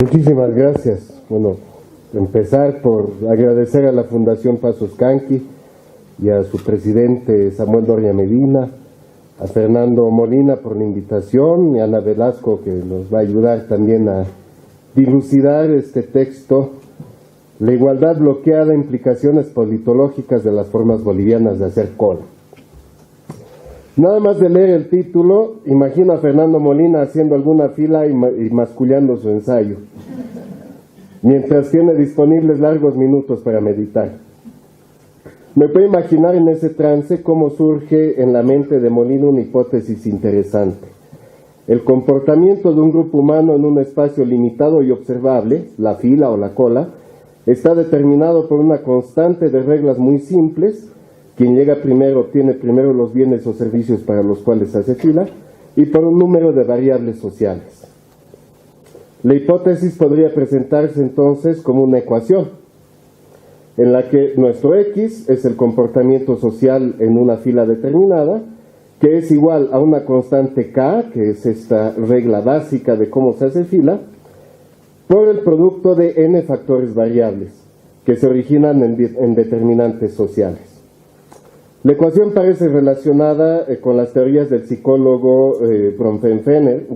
Muchísimas gracias. Bueno, empezar por agradecer a la Fundación Pasos Canqui y a su presidente Samuel Doria Medina, a Fernando Molina por la invitación y a Ana Velasco, que nos va a ayudar también a dilucidar este texto, La igualdad bloqueada, implicaciones politológicas de las formas bolivianas de hacer cola. Nada más de leer el título, imagino a Fernando Molina haciendo alguna fila y mascullando su ensayo, mientras tiene disponibles largos minutos para meditar. Me puedo imaginar en ese trance cómo surge en la mente de Molina una hipótesis interesante. El comportamiento de un grupo humano en un espacio limitado y observable, la fila o la cola, está determinado por una constante de reglas muy simples. Quien llega primero obtiene primero los bienes o servicios para los cuales hace fila, y por un número de variables sociales. La hipótesis podría presentarse entonces como una ecuación, en la que nuestro X es el comportamiento social en una fila determinada, que es igual a una constante K, que es esta regla básica de cómo se hace fila, por el producto de n factores variables, que se originan en determinantes sociales. La ecuación parece relacionada con las teorías del psicólogo Bronfenbrenner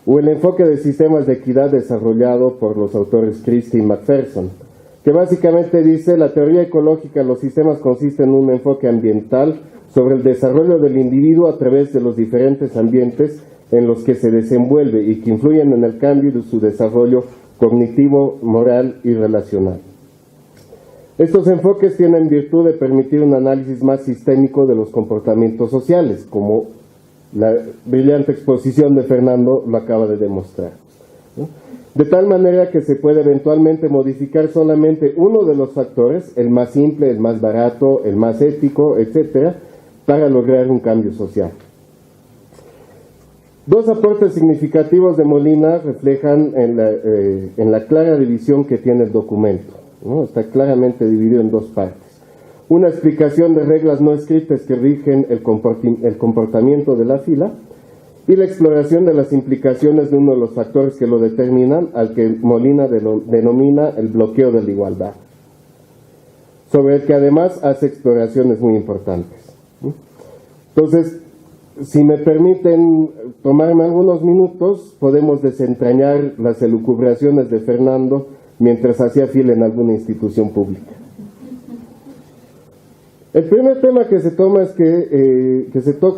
o el enfoque de sistemas de equidad desarrollado por los autores Christie y Macpherson, que básicamente dice: la teoría ecológica de los sistemas consiste en un enfoque ambiental sobre el desarrollo del individuo a través de los diferentes ambientes en los que se desenvuelve y que influyen en el cambio de su desarrollo cognitivo, moral y relacional. Estos enfoques tienen virtud de permitir un análisis más sistémico de los comportamientos sociales, como la brillante exposición de Fernando lo acaba de demostrar, ¿no? De tal manera que se puede eventualmente modificar solamente uno de los factores, el más simple, el más barato, el más ético, etcétera, para lograr un cambio social. Dos aportes significativos de Molina reflejan en la clara división que tiene el documento, ¿no? Está claramente dividido en dos partes. Una explicación de reglas no escritas que rigen el comportamiento de la fila, y la exploración de las implicaciones de uno de los factores que lo determinan, al que Molina denomina el bloqueo de la igualdad, sobre el que además hace exploraciones muy importantes. Entonces, si me permiten tomarme algunos minutos, podemos desentrañar las elucubraciones de Fernando mientras hacía fila en alguna institución pública. El primer tema que se toca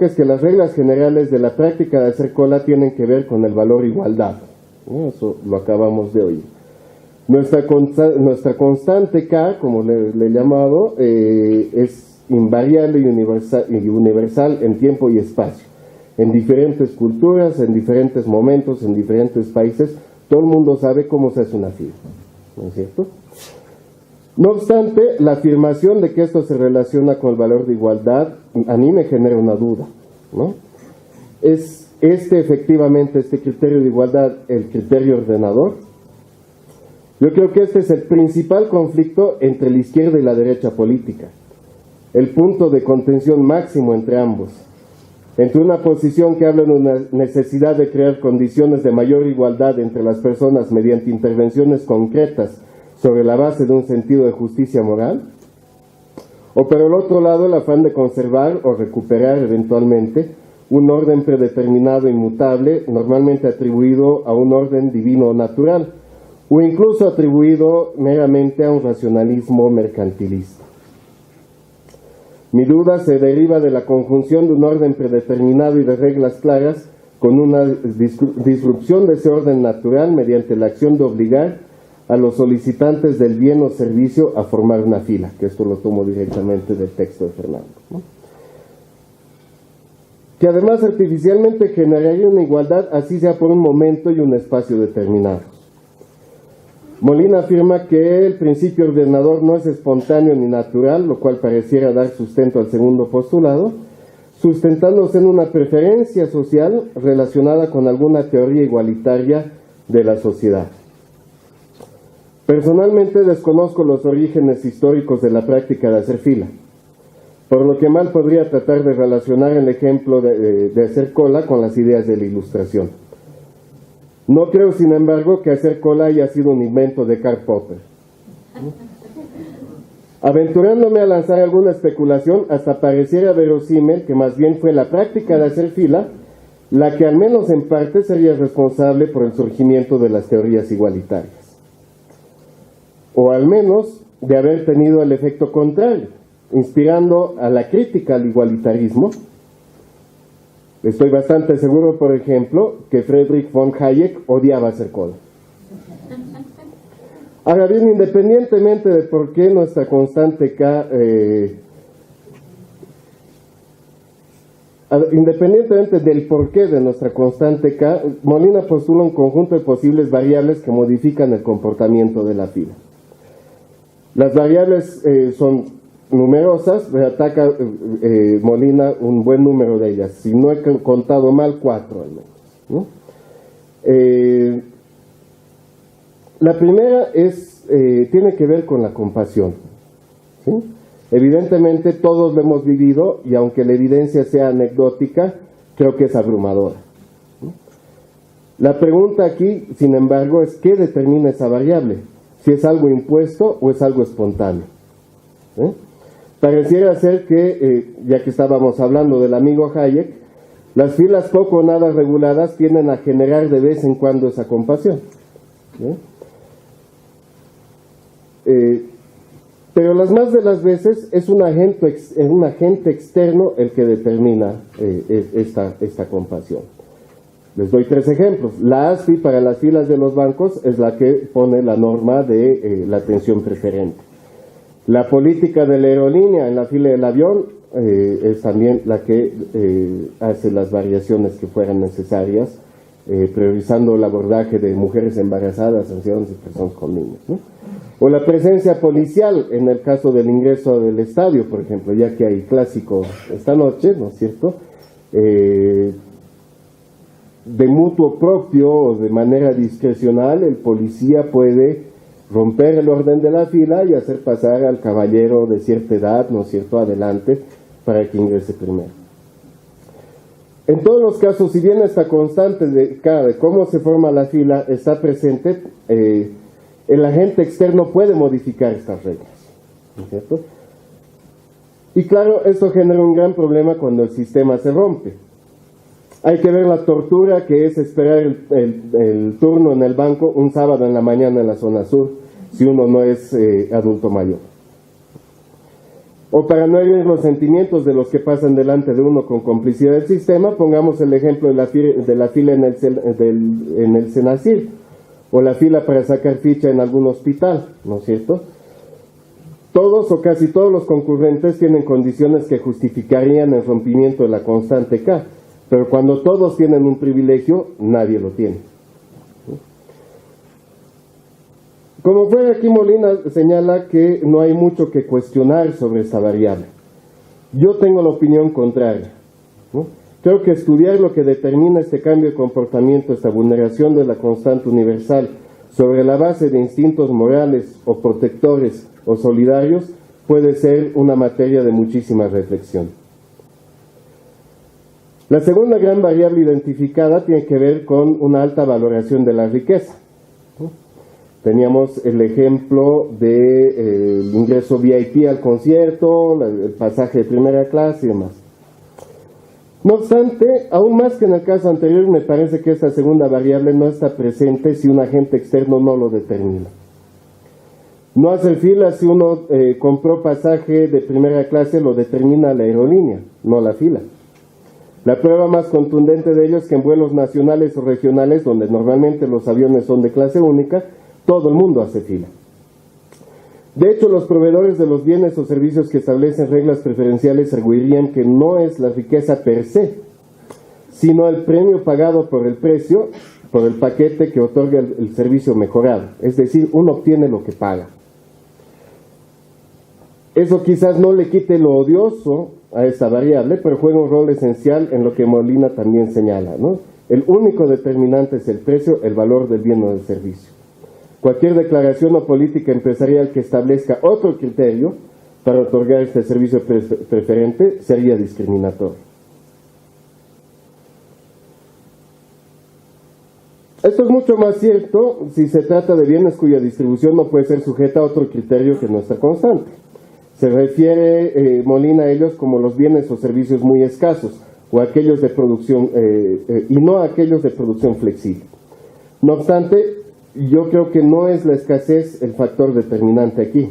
es que las reglas generales de la práctica de hacer cola tienen que ver con el valor igualdad, ¿no? Eso lo acabamos de oír. Nuestra constante K, como le he llamado, es invariable y universal en tiempo y espacio, en diferentes culturas, en diferentes momentos, en diferentes países. Todo el mundo sabe cómo se hace una fila, ¿no es cierto? No obstante, la afirmación de que esto se relaciona con el valor de igualdad a mí me genera una duda, ¿no? ¿Es efectivamente este criterio de igualdad el criterio ordenador? Yo creo que este es el principal conflicto entre la izquierda y la derecha política, el punto de contención máximo entre ambos, entre una posición que habla de una necesidad de crear condiciones de mayor igualdad entre las personas mediante intervenciones concretas sobre la base de un sentido de justicia moral, o por el otro lado el afán de conservar o recuperar eventualmente un orden predeterminado e inmutable, normalmente atribuido a un orden divino o natural, o incluso atribuido meramente a un racionalismo mercantilista. Mi duda se deriva de la conjunción de un orden predeterminado y de reglas claras con una disrupción de ese orden natural mediante la acción de obligar a los solicitantes del bien o servicio a formar una fila, que esto lo tomo directamente del texto de Fernando, ¿no? Que además artificialmente generaría una igualdad, así sea por un momento y un espacio determinados. Molina afirma que el principio ordenador no es espontáneo ni natural, lo cual pareciera dar sustento al segundo postulado, sustentándose en una preferencia social relacionada con alguna teoría igualitaria de la sociedad. Personalmente desconozco los orígenes históricos de la práctica de hacer fila, por lo que mal podría tratar de relacionar el ejemplo de hacer cola con las ideas de la Ilustración. No creo, sin embargo, que hacer cola haya sido un invento de Karl Popper. Aventurándome a lanzar alguna especulación, hasta pareciera verosímil que más bien fue la práctica de hacer fila la que al menos en parte sería responsable por el surgimiento de las teorías igualitarias. O al menos de haber tenido el efecto contrario, inspirando a la crítica al igualitarismo. Estoy bastante seguro, por ejemplo, que Friedrich von Hayek odiaba hacer cola. Ahora bien, independientemente de por qué nuestra constante K, independientemente del porqué de nuestra constante K, Molina postula un conjunto de posibles variables que modifican el comportamiento de la fila. Las variables son numerosas, ataca Molina un buen número de ellas, si no he contado mal, 4 al menos, ¿no? La primera tiene que ver con la compasión, ¿sí? Evidentemente todos lo hemos vivido y aunque la evidencia sea anecdótica, creo que es abrumadora, ¿sí? La pregunta aquí, sin embargo, es ¿qué determina esa variable? Si es algo impuesto o es algo espontáneo, ¿sí? Pareciera ser que, ya que estábamos hablando del amigo Hayek, las filas poco o nada reguladas tienden a generar de vez en cuando esa compasión, ¿sí? Pero las más de las veces es un agente externo el que determina esta compasión. Les doy 3 ejemplos. La ASFI para las filas de los bancos es la que pone la norma de la atención preferente. La política de la aerolínea en la fila del avión es también la que hace las variaciones que fueran necesarias, priorizando el abordaje de mujeres embarazadas, ancianos y personas con niños, ¿no? O la presencia policial en el caso del ingreso del estadio, por ejemplo, ya que hay clásico esta noche, ¿no es cierto? De mutuo propio o de manera discrecional, el policía puede romper el orden de la fila y hacer pasar al caballero de cierta edad, ¿no es cierto?, adelante para que ingrese primero. En todos los casos, si bien esta constante de cómo se forma la fila está presente, el agente externo puede modificar estas reglas, ¿no es cierto? Y claro, esto genera un gran problema cuando el sistema se rompe. Hay que ver la tortura que es esperar el turno en el banco un sábado en la mañana en la zona sur, si uno no es adulto mayor. O para no herir los sentimientos de los que pasan delante de uno con complicidad del sistema, pongamos el ejemplo de la fila en el Senacir, o la fila para sacar ficha en algún hospital, ¿no es cierto? Todos o casi todos los concurrentes tienen condiciones que justificarían el rompimiento de la constante K, pero cuando todos tienen un privilegio, nadie lo tiene. Como fue aquí, Molina señala que no hay mucho que cuestionar sobre esta variable. Yo tengo la opinión contraria, ¿no? Creo que estudiar lo que determina este cambio de comportamiento, esta vulneración de la constante universal, sobre la base de instintos morales o protectores o solidarios, puede ser una materia de muchísima reflexión. La segunda gran variable identificada tiene que ver con una alta valoración de la riqueza, ¿no? Teníamos el ejemplo del ingreso VIP al concierto, el pasaje de primera clase y demás. No obstante, aún más que en el caso anterior, me parece que esta segunda variable no está presente si un agente externo no lo determina. No hacer fila si uno compró pasaje de primera clase, lo determina la aerolínea, no la fila. La prueba más contundente de ello es que en vuelos nacionales o regionales, donde normalmente los aviones son de clase única, todo el mundo hace fila. De hecho, los proveedores de los bienes o servicios que establecen reglas preferenciales arguirían que no es la riqueza per se, sino el premio pagado por el precio, por el paquete que otorga el servicio mejorado. Es decir, uno obtiene lo que paga. Eso quizás no le quite lo odioso a esta variable, pero juega un rol esencial en lo que Molina también señala, ¿no? El único determinante es el precio, el valor del bien o del servicio. Cualquier declaración o política empresarial que establezca otro criterio para otorgar este servicio preferente sería discriminatorio. Esto es mucho más cierto si se trata de bienes cuya distribución no puede ser sujeta a otro criterio que no está constante. Se refiere Molina a ellos como los bienes o servicios muy escasos, o aquellos de producción, y no a aquellos de producción flexible. No obstante, yo creo que no es la escasez el factor determinante aquí.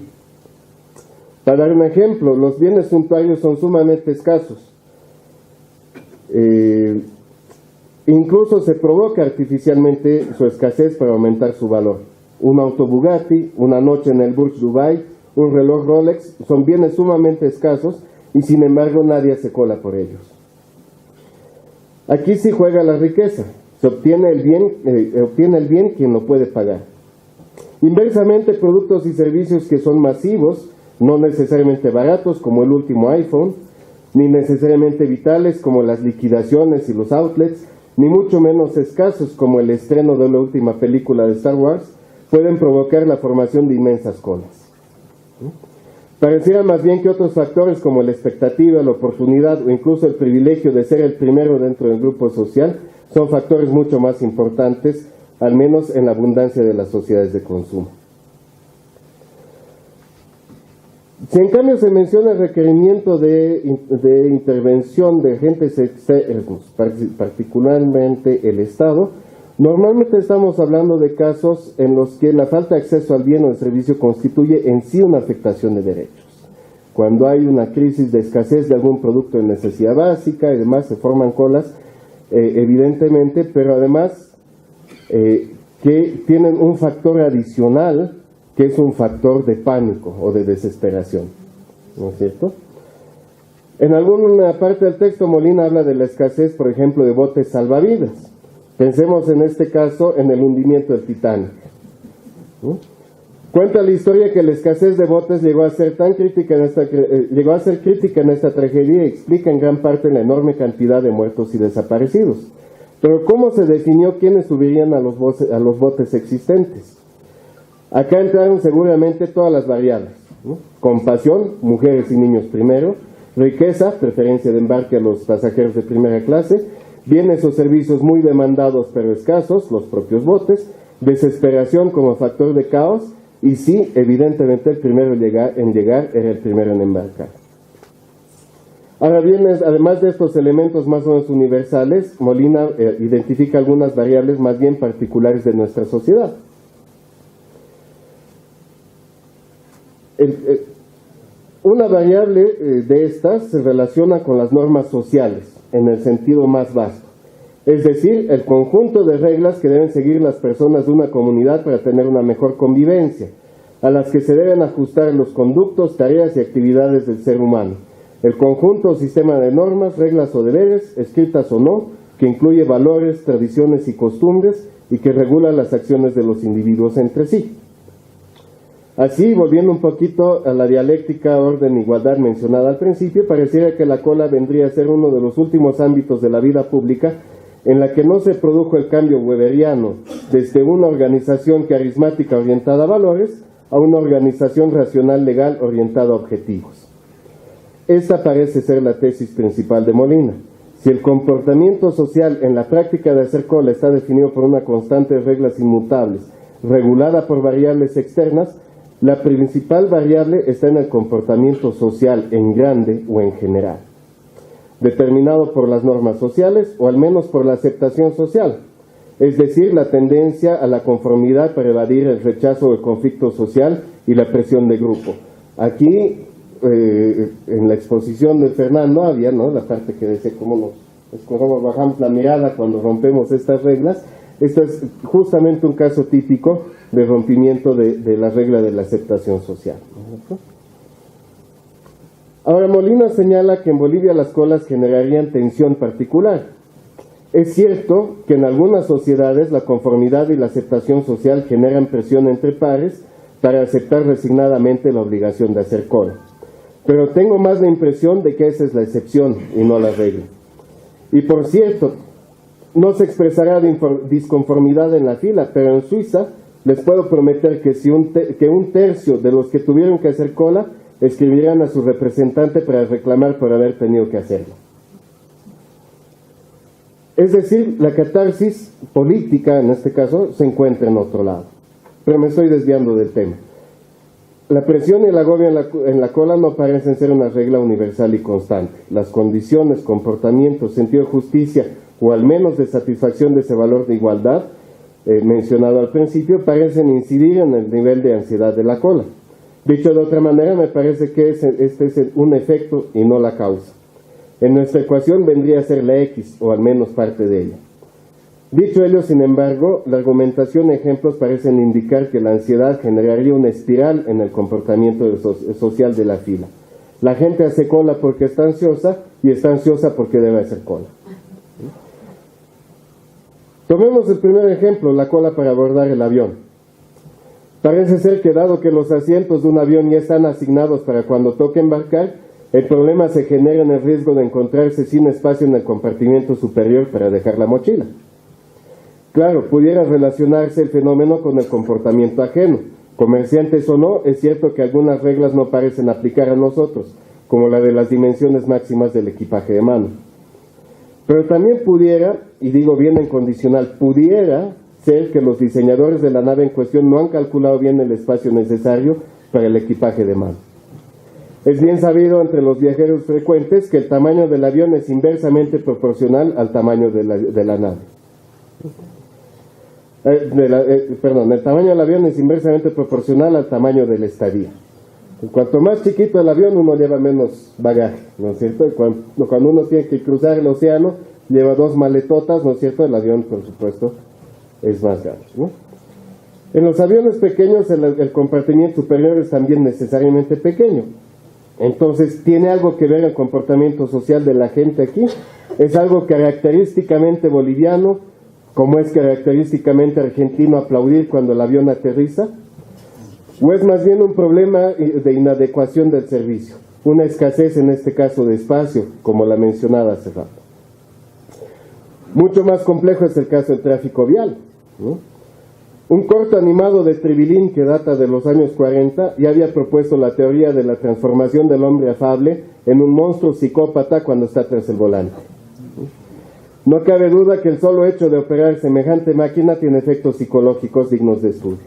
Para dar un ejemplo, los bienes suntuarios son sumamente escasos. Incluso se provoca artificialmente su escasez para aumentar su valor. Un auto Bugatti, una noche en el Burj Dubai, un reloj Rolex, son bienes sumamente escasos y sin embargo nadie se cola por ellos. Aquí sí juega la riqueza, se obtiene el bien quien lo puede pagar. Inversamente, productos y servicios que son masivos, no necesariamente baratos como el último iPhone, ni necesariamente vitales como las liquidaciones y los outlets, ni mucho menos escasos como el estreno de la última película de Star Wars, pueden provocar la formación de inmensas colas. Pareciera más bien que otros factores como la expectativa, la oportunidad o incluso el privilegio de ser el primero dentro del grupo social son factores mucho más importantes, al menos en la abundancia de las sociedades de consumo. Si en cambio se menciona el requerimiento de intervención de agentes externos, particularmente el Estado, normalmente estamos hablando de casos en los que la falta de acceso al bien o al servicio constituye en sí una afectación de derechos. Cuando hay una crisis de escasez de algún producto de necesidad básica y demás, se forman colas, evidentemente, pero además que tienen un factor adicional, que es un factor de pánico o de desesperación, ¿no es cierto? En alguna parte del texto Molina habla de la escasez, por ejemplo, de botes salvavidas. Pensemos en este caso en el hundimiento del Titanic, ¿no? Cuenta la historia que la escasez de botes llegó a ser crítica en esta tragedia y explica en gran parte la enorme cantidad de muertos y desaparecidos. Pero ¿cómo se definió quiénes subirían a los botes existentes? Acá entraron seguramente todas las variables, ¿no? Compasión, mujeres y niños primero; riqueza, preferencia de embarque a los pasajeros de primera clase; bienes o servicios muy demandados pero escasos, los propios botes; desesperación como factor de caos; y sí, evidentemente el primero en llegar era el primero en embarcar. Ahora bien, además de estos elementos más o menos universales, Molina identifica algunas variables más bien particulares de nuestra sociedad. Una variable de estas se relaciona con las normas sociales, en el sentido más vasto. Es decir, el conjunto de reglas que deben seguir las personas de una comunidad para tener una mejor convivencia, a las que se deben ajustar los conductos, tareas y actividades del ser humano. El conjunto o sistema de normas, reglas o deberes, escritas o no, que incluye valores, tradiciones y costumbres y que regula las acciones de los individuos entre sí. Así, volviendo un poquito a la dialéctica orden-igualdad mencionada al principio, pareciera que la cola vendría a ser uno de los últimos ámbitos de la vida pública en la que no se produjo el cambio weberiano desde una organización carismática orientada a valores a una organización racional legal orientada a objetivos. Esta parece ser la tesis principal de Molina. Si el comportamiento social en la práctica de hacer cola está definido por una constante de reglas inmutables, regulada por variables externas, la principal variable está en el comportamiento social en grande o en general, determinado por las normas sociales o al menos por la aceptación social, es decir, la tendencia a la conformidad para evadir el rechazo del conflicto social y la presión de grupo. Aquí, en la exposición de Fernando había, ¿no?, la parte que dice cómo bajamos la mirada cuando rompemos estas reglas. Esto es justamente un caso típico de rompimiento de la regla de la aceptación social, ¿no? Ahora, Molina señala que en Bolivia las colas generarían tensión particular. Es cierto que en algunas sociedades la conformidad y la aceptación social generan presión entre pares para aceptar resignadamente la obligación de hacer cola. Pero tengo más la impresión de que esa es la excepción y no la regla. Y por cierto, no se expresará disconformidad en la fila, pero en Suiza les puedo prometer que un tercio de los que tuvieron que hacer cola escribirán a su representante para reclamar por haber tenido que hacerlo. Es decir, la catarsis política, en este caso, se encuentra en otro lado. Pero me estoy desviando del tema. La presión y el agobio en la cola no parecen ser una regla universal y constante. Las condiciones, comportamientos, sentido de justicia o al menos de satisfacción de ese valor de igualdad mencionado al principio parecen incidir en el nivel de ansiedad de la cola. Dicho de otra manera, me parece que este es un efecto y no la causa. En nuestra ecuación vendría a ser la X, o al menos parte de ella. Dicho ello, sin embargo, la argumentación y ejemplos parecen indicar que la ansiedad generaría una espiral en el comportamiento social de la fila. La gente hace cola porque está ansiosa y está ansiosa porque debe hacer cola. Tomemos el primer ejemplo, la cola para abordar el avión. Parece ser que dado que los asientos de un avión ya están asignados para cuando toque embarcar, el problema se genera en el riesgo de encontrarse sin espacio en el compartimiento superior para dejar la mochila. Claro, pudiera relacionarse el fenómeno con el comportamiento ajeno. Comerciantes o no, es cierto que algunas reglas no parecen aplicar a nosotros, como la de las dimensiones máximas del equipaje de mano. Pero también pudiera, y digo bien en condicional, pudiera ser que los diseñadores de la nave en cuestión no han calculado bien el espacio necesario para el equipaje de mano. Es bien sabido entre los viajeros frecuentes que el tamaño del avión es inversamente proporcional al tamaño de la nave. El tamaño del avión es inversamente proporcional al tamaño de la estadía. Cuanto más chiquito el avión, uno lleva menos bagaje, ¿no es cierto? Cuando uno tiene que cruzar el océano, lleva 2 maletotas, ¿no es cierto? El avión, por supuesto, es más grande, ¿no? En los aviones pequeños, el compartimiento superior es también necesariamente pequeño. Entonces, ¿tiene algo que ver el comportamiento social de la gente aquí? ¿Es algo característicamente boliviano, como es característicamente argentino aplaudir cuando el avión aterriza? ¿O es más bien un problema de inadecuación del servicio? Una escasez, en este caso, de espacio, como la mencionaba hace rato. Mucho más complejo es el caso del tráfico vial, ¿no? Un corto animado de Tribilín que data de los años 40 ya había propuesto la teoría de la transformación del hombre afable en un monstruo psicópata cuando está tras el volante. No cabe duda que el solo hecho de operar semejante máquina tiene efectos psicológicos dignos de estudio.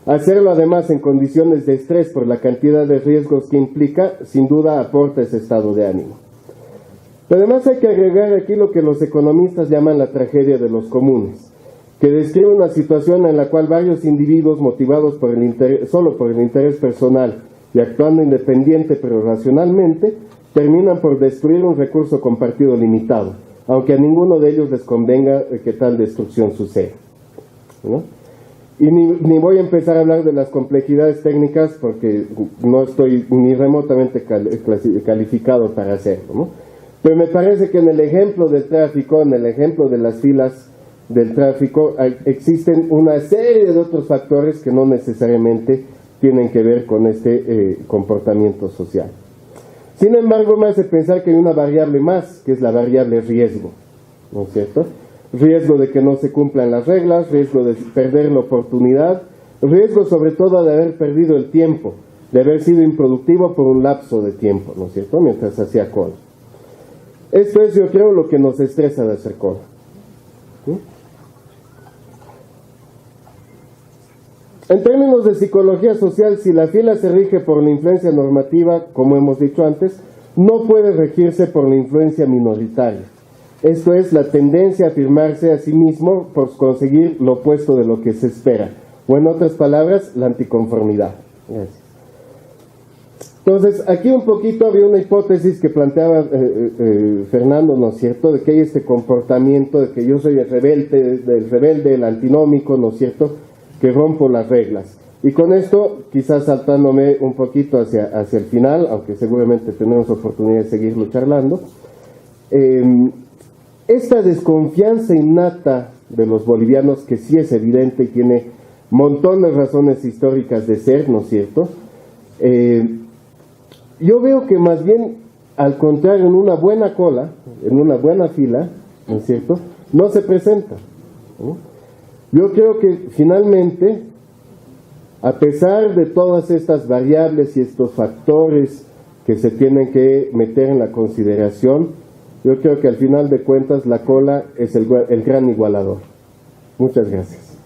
Hacerlo además en condiciones de estrés por la cantidad de riesgos que implica, sin duda aporta ese estado de ánimo. Pero además hay que agregar aquí lo que los economistas llaman la tragedia de los comunes, que describe una situación en la cual varios individuos motivados solo por el interés personal y actuando independiente pero racionalmente, terminan por destruir un recurso compartido limitado, aunque a ninguno de ellos les convenga que tal destrucción suceda, ¿no? Y ni voy a empezar a hablar de las complejidades técnicas porque no estoy ni remotamente calificado para hacerlo, ¿no? Pero me parece que en el ejemplo del tráfico, en el ejemplo de las filas del tráfico, existen una serie de otros factores que no necesariamente tienen que ver con este comportamiento social. Sin embargo, me hace pensar que hay una variable más, que es la variable riesgo, ¿no es cierto? Riesgo de que no se cumplan las reglas, riesgo de perder la oportunidad, riesgo sobre todo de haber perdido el tiempo, de haber sido improductivo por un lapso de tiempo, ¿no es cierto?, mientras hacía cola. Esto es, yo creo, lo que nos estresa de hacer cola. ¿Sí? En términos de psicología social, si la fila se rige por la influencia normativa, como hemos dicho antes, no puede regirse por la influencia minoritaria. Esto es la tendencia a afirmarse a sí mismo por conseguir lo opuesto de lo que se espera, o en otras palabras, la anticonformidad. Gracias. Entonces, aquí un poquito había una hipótesis que planteaba Fernando, ¿no es cierto?, de que hay este comportamiento de que yo soy el rebelde, el antinómico, ¿no es cierto?, que rompo las reglas. Y con esto, quizás saltándome un poquito hacia el final, aunque seguramente tenemos oportunidad de seguirlo charlando, esta desconfianza innata de los bolivianos, que sí es evidente y tiene montones de razones históricas de ser, ¿no es cierto?, yo veo que más bien, al contrario, en una buena cola, en una buena fila, ¿no es cierto?, no se presenta, ¿no? Yo creo que finalmente, a pesar de todas estas variables y estos factores que se tienen que meter en la consideración, Yo creo que al final de cuentas la cola es el gran igualador. Muchas gracias.